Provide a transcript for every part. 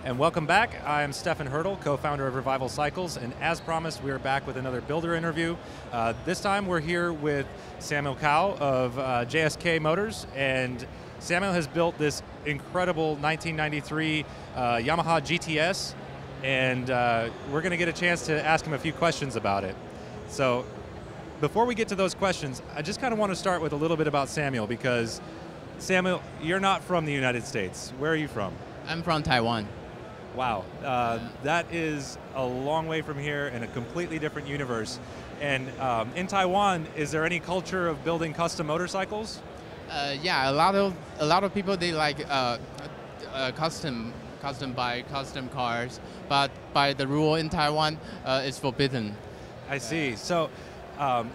And welcome back. I'm Stefan Hertel, co-founder of Revival Cycles, and as promised, we are back with another builder interview. This time we're here with Sam Kao of JSK Motors, and Samuel has built this incredible 1993 Yamaha GTS, and we're going to get a chance to ask him a few questions about it. So before we get to those questions, I just kind of want to start with a little bit about Samuel, because Samuel, you're not from the United States. Where are you from? I'm from Taiwan. Wow, that is a long way from here in a completely different universe. And in Taiwan, is there any culture of building custom motorcycles? Yeah, a lot of people, they like custom bike, custom cars, but by the rule in Taiwan, it's forbidden. I see. So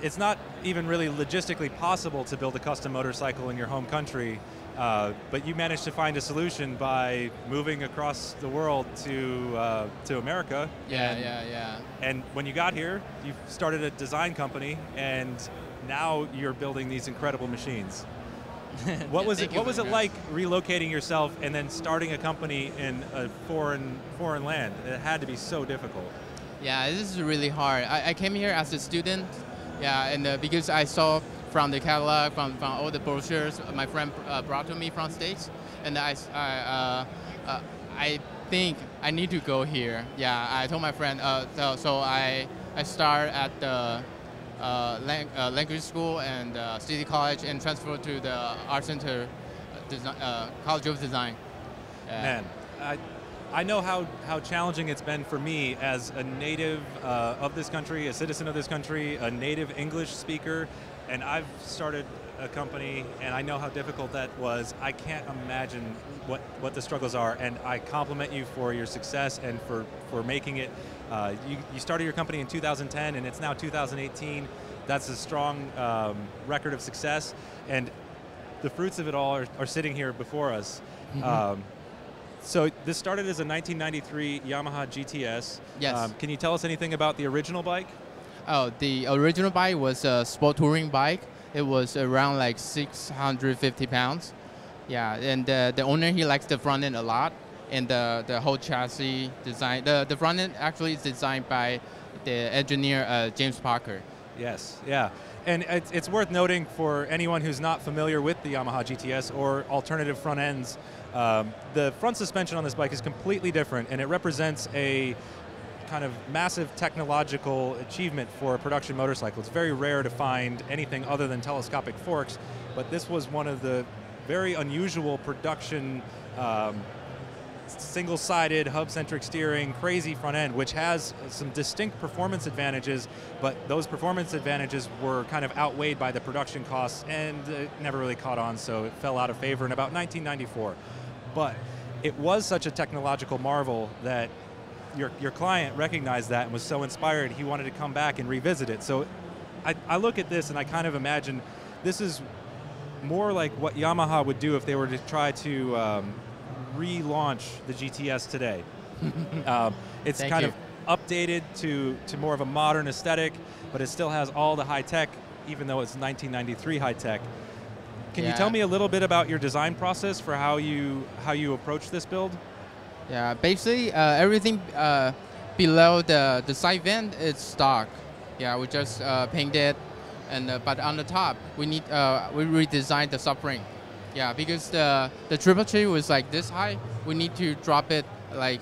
it's not even really logistically possible to build a custom motorcycle in your home country. But you managed to find a solution by moving across the world to America. Yeah. And when you got here, you started a design company, and now you're building these incredible machines. What was it like relocating yourself and then starting a company in a foreign land? It had to be so difficult. Yeah, this is really hard. I came here as a student, yeah, and because I saw from the catalog, from all the brochures my friend brought to me from States, and I think I need to go here. Yeah, I told my friend, so I start at the language school and City College and transfer to the Art Center College of Design. Man, I know how challenging it's been for me as a native of this country, a citizen of this country, a native English speaker. And I've started a company, and I know how difficult that was. I can't imagine what the struggles are, and I compliment you for your success and for making it. You started your company in 2010, and it's now 2018. That's a strong record of success, and the fruits of it all are sitting here before us. Mm-hmm. So this started as a 1993 Yamaha GTS. Yes. Can you tell us anything about the original bike? Oh, the original bike was a sport touring bike. It was around like 650 pounds. Yeah, and the owner, he likes the front end a lot, and the whole chassis design. The front end actually is designed by the engineer James Parker. Yes, yeah. And it's worth noting for anyone who's not familiar with the Yamaha GTS or alternative front ends, the front suspension on this bike is completely different, and it represents a kind of massive technological achievement for a production motorcycle. It's very rare to find anything other than telescopic forks, but this was one of the very unusual production single-sided, hub-centric steering, crazy front end, which has some distinct performance advantages, but those performance advantages were kind of outweighed by the production costs, and it never really caught on, so it fell out of favor in about 1994. But it was such a technological marvel that your client recognized that and was so inspired he wanted to come back and revisit it. So I look at this and I kind of imagine this is more like what Yamaha would do if they were to try to relaunch the GTS today. It's kind of updated to more of a modern aesthetic, but it still has all the high tech, even though it's 1993 high tech. Can you tell me a little bit about your design process for how you approach this build? Yeah, basically everything below the side vent is stock. Yeah, we just painted, and but on the top we redesigned the subframe. Yeah, because the triple tree was like this high, we need to drop it like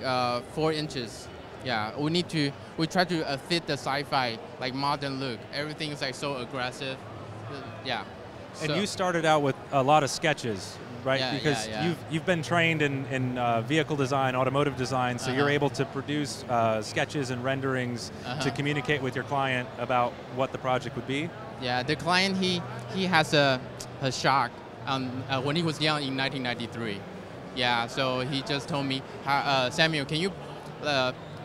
4 inches. Yeah, we try to fit the sci-fi like modern look. Everything is like so aggressive. Yeah. And you started out with a lot of sketches, right? Yeah, because you've been trained in vehicle design, automotive design, so you're able to produce sketches and renderings to communicate with your client about what the project would be. Yeah, the client, he has a shock when he was young in 1993. Yeah, so he just told me, Samuel, can you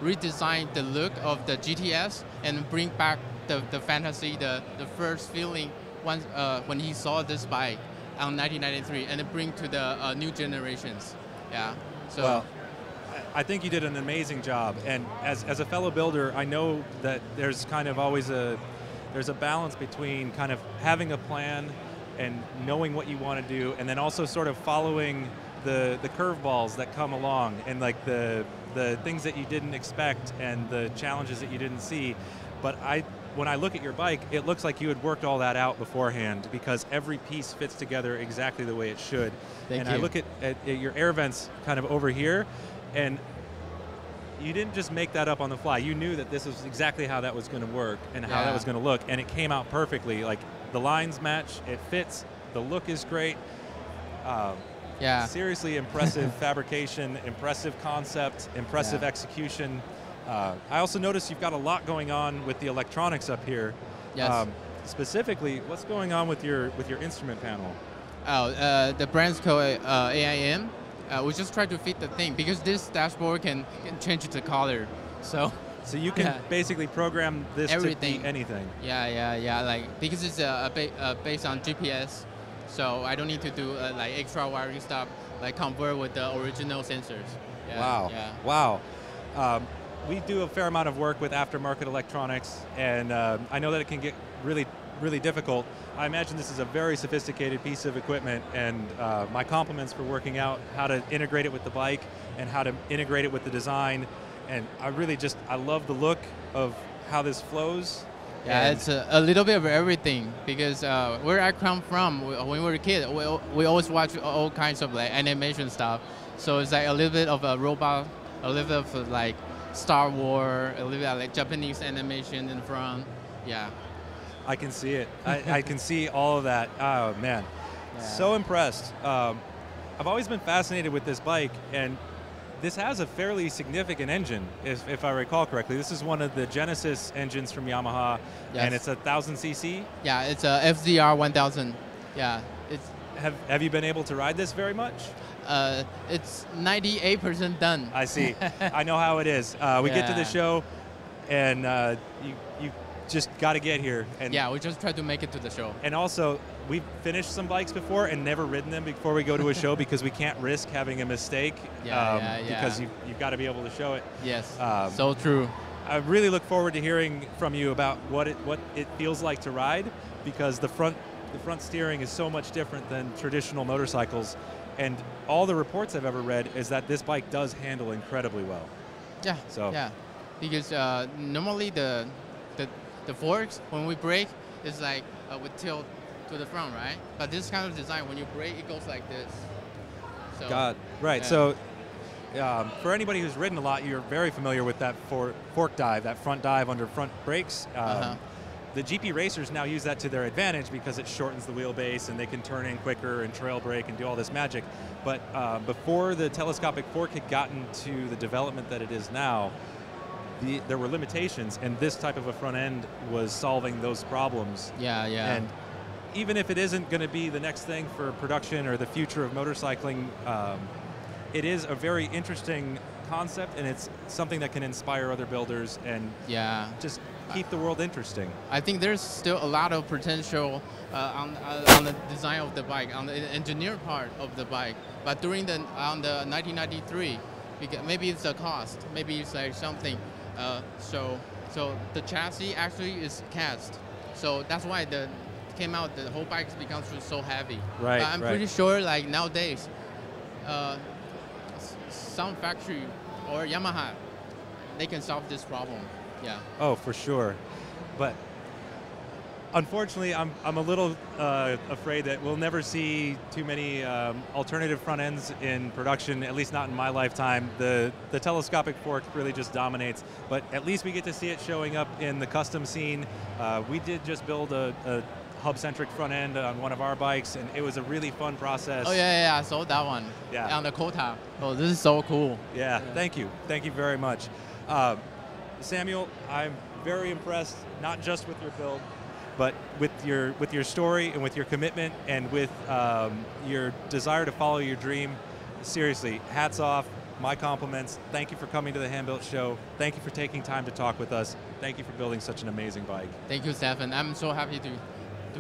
redesign the look of the GTS and bring back the fantasy, the first feeling once when he saw this bike on 1993, and bring to the new generations. Yeah. So. Well, I think you did an amazing job, and as a fellow builder, I know that there's kind of always a there's a balance between kind of having a plan and knowing what you want to do, and then also sort of following the curveballs that come along, and like the things that you didn't expect and the challenges that you didn't see. But when I look at your bike, it looks like you had worked all that out beforehand, because every piece fits together exactly the way it should. Thank you. I look at your air vents kind of over here, and you didn't just make that up on the fly. You knew that this was exactly how that was going to work and how that was going to look, and it came out perfectly. Like, the lines match, it fits, the look is great. Seriously impressive fabrication, impressive concept, impressive execution. I also noticed you've got a lot going on with the electronics up here. Yes. Specifically, what's going on with your instrument panel? The brand's called AIM. We just try to fit the thing, because this dashboard can change the color. So you can basically program this everything. to be anything. Yeah. Like, because it's based on GPS, so I don't need to do like extra wiring stuff, like convert with the original sensors. Yeah, wow. Yeah. Wow. We do a fair amount of work with aftermarket electronics, and I know that it can get really, really difficult. I imagine this is a very sophisticated piece of equipment, and my compliments for working out how to integrate it with the bike and how to integrate it with the design. And I love the look of how this flows. Yeah, it's a little bit of everything, because where I come from, when we were a kid, we always watch all kinds of like animation stuff. So it's like a little bit of a robot, a little bit of like Star Wars, a little bit of like Japanese animation in front. Yeah. I can see it. I can see all of that. Oh, man. Yeah. So impressed. I've always been fascinated with this bike, and this has a fairly significant engine, if I recall correctly. This is one of the Genesis engines from Yamaha, and it's 1,000 cc? Yeah, it's a FZR 1000. Yeah. Have you been able to ride this very much? It's 98% done. I see. I know how it is. We get to the show, and you just got to get here. And yeah, we just try to make it to the show. And also, we've finished some bikes before and never ridden them before we go to a show, because we can't risk having a mistake. Because you've got to be able to show it. Yes, so true. I really look forward to hearing from you about what it feels like to ride, because the front steering is so much different than traditional motorcycles. And all the reports I've ever read is that this bike does handle incredibly well. Yeah. So. Yeah, because normally the forks, when we brake, it's like we tilt to the front, right? But this kind of design, when you brake, it goes like this. So, right. Yeah. So for anybody who's ridden a lot, you're very familiar with that fork dive, that front dive under front brakes. The GP racers now use that to their advantage, because it shortens the wheelbase and they can turn in quicker and trail brake and do all this magic. But before the telescopic fork had gotten to the development that it is now, there were limitations, and this type of a front end was solving those problems. Yeah. And even if it isn't going to be the next thing for production or the future of motorcycling, it is a very interesting concept, and it's something that can inspire other builders and just keep the world interesting. I think there's still a lot of potential on the design of the bike, on the engineer part of the bike. But on the 1993, maybe it's the cost, maybe it's like something. So the chassis actually is cast. So that's why the whole bike becomes so heavy. Right. But I'm pretty sure, like nowadays, some factory or Yamaha, they can solve this problem. Yeah. Oh, for sure. But unfortunately, I'm a little afraid that we'll never see too many alternative front ends in production, at least not in my lifetime. The telescopic fork really just dominates, but at least we get to see it showing up in the custom scene. We did just build a hub-centric front end on one of our bikes, and it was a really fun process. Oh yeah, I saw that one. Yeah. On the Kota. Oh, this is so cool. Yeah. Thank you very much. Samuel, I'm very impressed, not just with your build, but with your story and with your commitment and with your desire to follow your dream. Seriously, hats off, my compliments. Thank you for coming to the Handbuilt show. Thank you for taking time to talk with us. Thank you for building such an amazing bike. Thank you, Stefan. I'm so happy to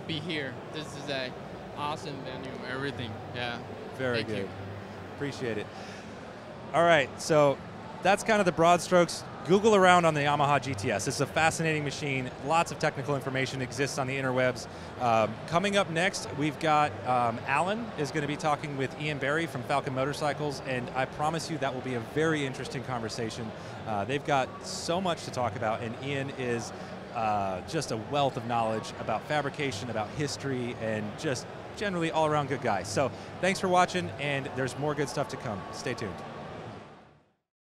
be here. This is an awesome venue, everything. Yeah. Very Thank good. you. Appreciate it. All right, so that's kind of the broad strokes Google around on the Yamaha GTS. It's a fascinating machine. Lots of technical information exists on the interwebs. Coming up next, we've got Alan is going to be talking with Ian Barry from Falcon Motorcycles, and I promise you that will be a very interesting conversation. They've got so much to talk about, and Ian is just a wealth of knowledge about fabrication, about history, and just generally all-around good guy. So thanks for watching, and there's more good stuff to come. Stay tuned.